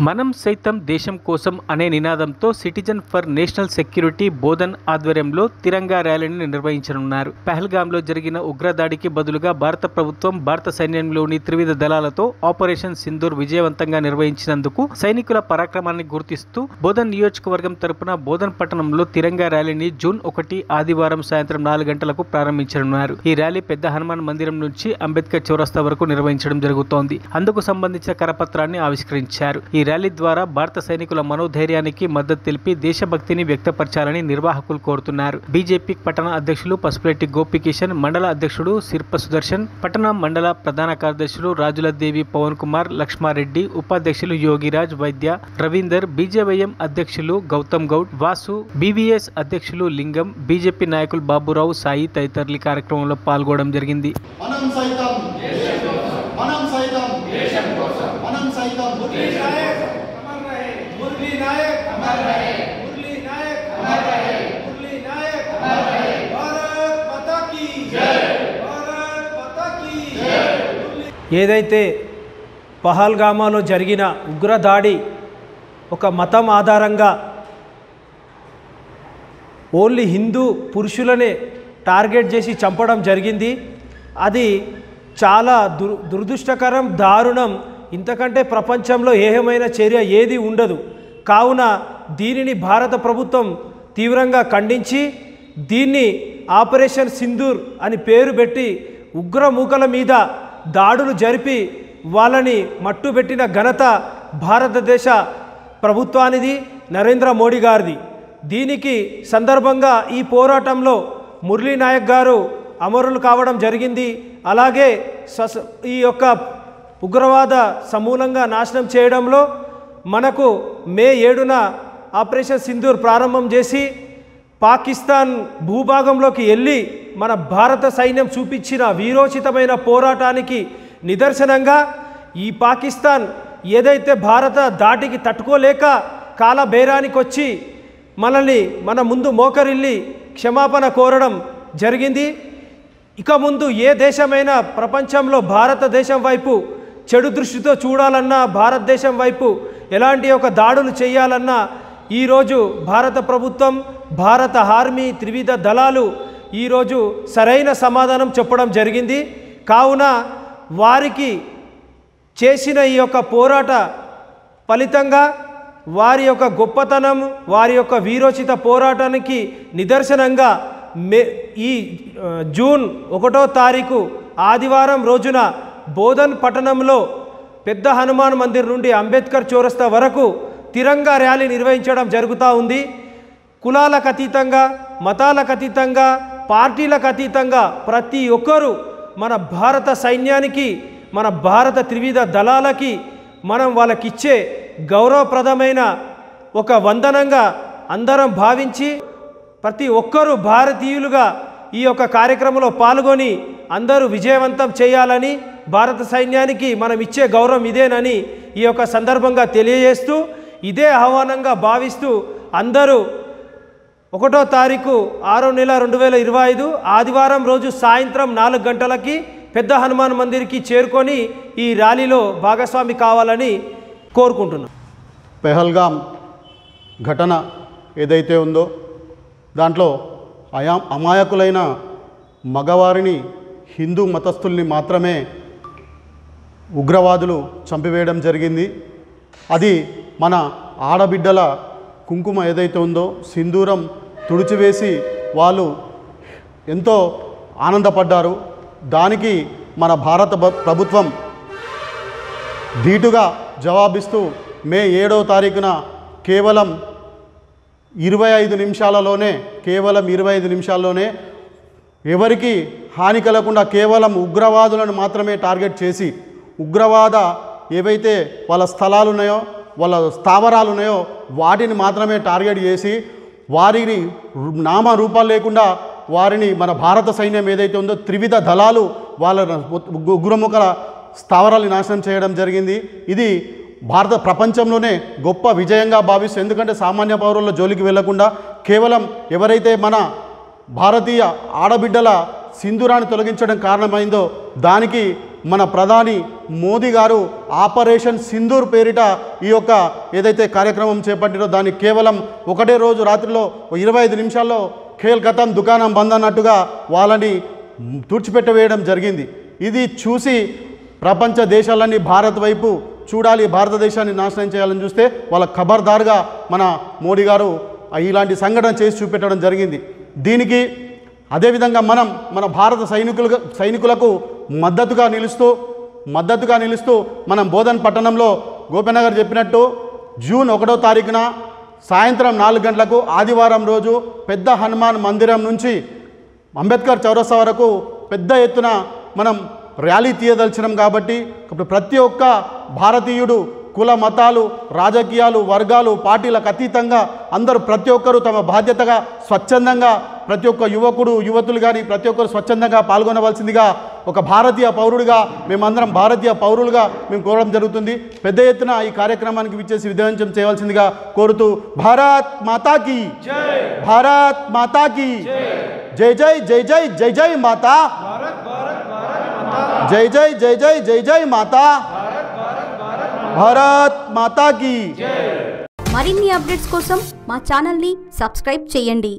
మనం సైతం దేశం కోసం అనే నినాదంతో citizen for national security Bodhan ఆధ్వర్యంలో తిరంగా ర్యాలీని నిర్వహించనున్నారు. పహల్గామ్లో జరిగిన ఉగ్రదాడికి బదులుగా భారత ప్రభుత్వం భారత సైన్యంలోని త్రివిధ దళాలతో ఆపరేషన్ సింధూర్ విజయవంతంగా నిర్వహించినందుకు సైనికుల పరాక్రమాన్ని గుర్తిస్తూ బోధన్ నియోజకవర్గం తరపున బోధన్ పట్టణంలో తిరంగా ర్యాలీని జూన్ 1 ఆదివారం సాయంత్రం 4 గంటలకు ప్రారంభించనున్నారు. ఈ ర్యాలీ పెద్ద హనుమాన్ మందిరం నుంచి అంబేద్కర్ చౌరస్తా వరకు నిర్వహించడం జరుగుతోంది. అందుకు సంబంధించిన కరపత్రాన్ని ఆవిష్కరించారు. ఈ ర్యాలీ ద్వారా భారత సైనికుల మనోధైర్యానికి మద్దతు తెలిపి దేశభక్తిని వ్యక్తపరచాలని నిర్వాహకులు కోరుతున్నారు. బీజేపీ పట్టణ అధ్యక్షులు పసుపులెట్టి గోపికిషన్, మండల అధ్యక్షుడు సిర్ప సుదర్శన్, పట్టణ మండల ప్రధాన కార్యదర్శులు రాజులదేవి పవన్ కుమార్, లక్ష్మారెడ్డి, ఉపాధ్యక్షులు యోగిరాజ్ వైద్య, రవీందర్, బీజేవైఎం అధ్యక్షులు గౌతమ్ గౌడ్, వాసు, బీవీఎస్ అధ్యక్షులు లింగం, బీజేపీ నాయకులు బాబురావు, సాయి తదితరులు కార్యక్రమంలో పాల్గొనడం జరిగింది. ఏదైతే పహల్గామాలో జరిగిన ఉగ్రదాడి ఒక మతం ఆధారంగా ఓన్లీ హిందూ పురుషులనే టార్గెట్ చేసి చంపడం జరిగింది. అది చాలా దురదృష్టకరం, దారుణం. ఇంతకంటే ప్రపంచంలో ఏమైన చర్య ఏది ఉండదు. కావున దీనిని భారత ప్రభుత్వం తీవ్రంగా ఖండించి దీన్ని ఆపరేషన్ సింధూర్ అని పేరు పెట్టి ఉగ్రమూకల మీద దాడులు జరిపి వాళ్ళని మట్టుబెట్టిన ఘనత భారతదేశ ప్రభుత్వానిది, నరేంద్ర మోడీ గారిది. దీనికి సందర్భంగా ఈ పోరాటంలో మురళీ నాయక్ గారు అమరులు కావడం జరిగింది. అలాగే ఈ యొక్క ఉగ్రవాద సమూలంగా నాశనం చేయడంలో మనకు మే 7న ఆపరేషన్ సింధూర్ ప్రారంభం చేసి పాకిస్తాన్ భూభాగంలోకి వెళ్ళి మన భారత సైన్యం చూపించిన వీరోచితమైన పోరాటానికి నిదర్శనంగా ఈ పాకిస్తాన్ ఏదైతే భారత దాటికి తట్టుకోలేక కాలబేరానికి వచ్చి మనల్ని మన ముందు మోకరిల్లి క్షమాపణ కోరడం జరిగింది. ఇక ముందు ఏ దేశమైనా ప్రపంచంలో భారతదేశం వైపు చెడు దృష్టితో చూడాలన్నా, భారతదేశం వైపు ఎలాంటి ఒక దాడులు చేయాలన్నా ఈరోజు భారత ప్రభుత్వం, భారత ఆర్మీ, త్రివిధ దళాలు ఈరోజు సరైన సమాధానం చెప్పడం జరిగింది. కావున వారికి చేసిన ఈ యొక్క పోరాట ఫలితంగా వారి యొక్క గొప్పతనం, వారి యొక్క వీరోచిత పోరాటానికి నిదర్శనంగా ఈ జూన్ 1వ తారీఖు ఆదివారం రోజున బోధన్ పట్టణంలో పెద్ద హనుమాన్ మందిర్ నుండి అంబేద్కర్ చౌరస్తా వరకు తిరంగా ర్యాలీ నిర్వహించడం జరుగుతూ ఉంది. కులాలకు అతీతంగా, మతాలకు అతీతంగా, పార్టీలకు అతీతంగా ప్రతి ఒక్కరూ మన భారత సైన్యానికి, మన భారత త్రివిధ దళాలకి మనం వాళ్ళకిచ్చే గౌరవప్రదమైన ఒక వందనంగా అందరం భావించి ప్రతి ఒక్కరూ భారతీయులుగా ఈ యొక్క కార్యక్రమంలో పాల్గొని అందరూ విజయవంతం చేయాలని, భారత సైన్యానికి మనం ఇచ్చే గౌరవం ఇదేనని ఈ యొక్క సందర్భంగా తెలియజేస్తూ, ఇదే ఆహ్వానంగా భావిస్తూ అందరూ 1వ తారీఖు 6వ నెల 2025 ఆదివారం రోజు సాయంత్రం 4 గంటలకి పెద్ద హనుమాన్ మందిర్కి చేరుకొని ఈ ర్యాలీలో భాగస్వామి కావాలని కోరుకుంటున్నాం. పహల్గామ్ ఘటన ఏదైతే ఉందో దాంట్లో అమాయకులైన మగవారిని, హిందూ మతస్థుల్ని మాత్రమే ఉగ్రవాదులు చంపివేయడం జరిగింది. అది మన ఆడబిడ్డల కుంకుమ ఏదైతే ఉందో సింధూరం తుడిచివేసి వాళ్ళు ఎంతో ఆనందపడ్డారు. దానికి మన భారత ప్రభుత్వం ధీటుగా జవాబిస్తూ మే 7వ తారీఖున కేవలం 25 నిమిషాల్లోనే ఎవరికి హాని కలగకుండా కేవలం ఉగ్రవాదులను మాత్రమే టార్గెట్ చేసి, ఉగ్రవాద ఏవైతే వాళ్ళ స్థలాలు ఉన్నాయో, వాళ్ళ స్థావరాలు ఉన్నాయో వాటిని మాత్రమే టార్గెట్ చేసి వారిని నామరూపాలు లేకుండా వారిని మన భారత సైన్యం ఏదైతే ఉందో త్రివిధ దళాలు వాళ్ళ ఉగ్రముఖల స్థావరాలను నాశనం చేయడం జరిగింది. ఇది భారత ప్రపంచంలోనే గొప్ప విజయంగా భావిస్తూ, ఎందుకంటే సామాన్య పౌరుల జోలికి వెళ్లకుండా కేవలం ఎవరైతే మన భారతీయ ఆడబిడ్డల సింధూరాన్ని తొలగించడం కారణమైందో దానికి మన ప్రధాని మోదీ గారు ఆపరేషన్ సింధూర్ పేరిట ఈ యొక్క ఏదైతే కార్యక్రమం చేపట్టినో దాన్ని కేవలం ఒకటే రోజు రాత్రిలో 25 నిమిషాల్లో ఖేల్ ఖతం దుకాణం బంద్ అన్నట్టుగా వాళ్ళని తుడిచిపెట్టవేయడం జరిగింది. ఇది చూసి ప్రపంచ దేశాలన్నీ భారత్ వైపు చూడాలి, భారతదేశాన్ని నాశనం చేయాలని చూస్తే వాళ్ళ ఖబర్దార్గా మన మోడీ గారు ఇలాంటి సంఘటన చేసి చూపెట్టడం జరిగింది. దీనికి అదేవిధంగా మన భారత సైనికులకు మద్దతుగా నిలుస్తూ మనం బోధన్ పట్టణంలో గోపన్న గారు చెప్పినట్టు జూన్ 1వ తారీఖున సాయంత్రం 4 గంటలకు ఆదివారం రోజు పెద్ద హనుమాన్ మందిరం నుంచి అంబేద్కర్ చౌరస్తా వరకు పెద్ద ఎత్తున మనం ర్యాలీ తీయదలిచినాం. కాబట్టి ప్రతి ఒక్క భారతీయుడు కుల మతాలు రాజకీయాలు వర్గాలు పార్టీలకు అతీతంగా అందరూ ప్రతి ఒక్కరూ తమ బాధ్యతగా స్వచ్ఛందంగా ప్రతి ఒక్క యువతులు కానీ ప్రతి ఒక్కరు స్వచ్ఛందంగా పాల్గొనవలసిందిగా ఒక భారతీయ పౌరుడిగా మేమందరం భారతీయ పౌరులుగా మేము కోరడం జరుగుతుంది. పెద్ద ఎత్తున ఈ కార్యక్రమానికి విచ్చేసి విజయవంతం చేయవలసిందిగా కోరుతూ భారత్ మాతాకి భారత్ మాతాకి జై జై జై జై జై జై మాతా జై జై జై జై జై జై మాతా భారత్ మాతా కీ. మరిన్ని అప్డేట్స్ కోసం మా ఛానల్ని సబ్స్క్రైబ్ చేయండి.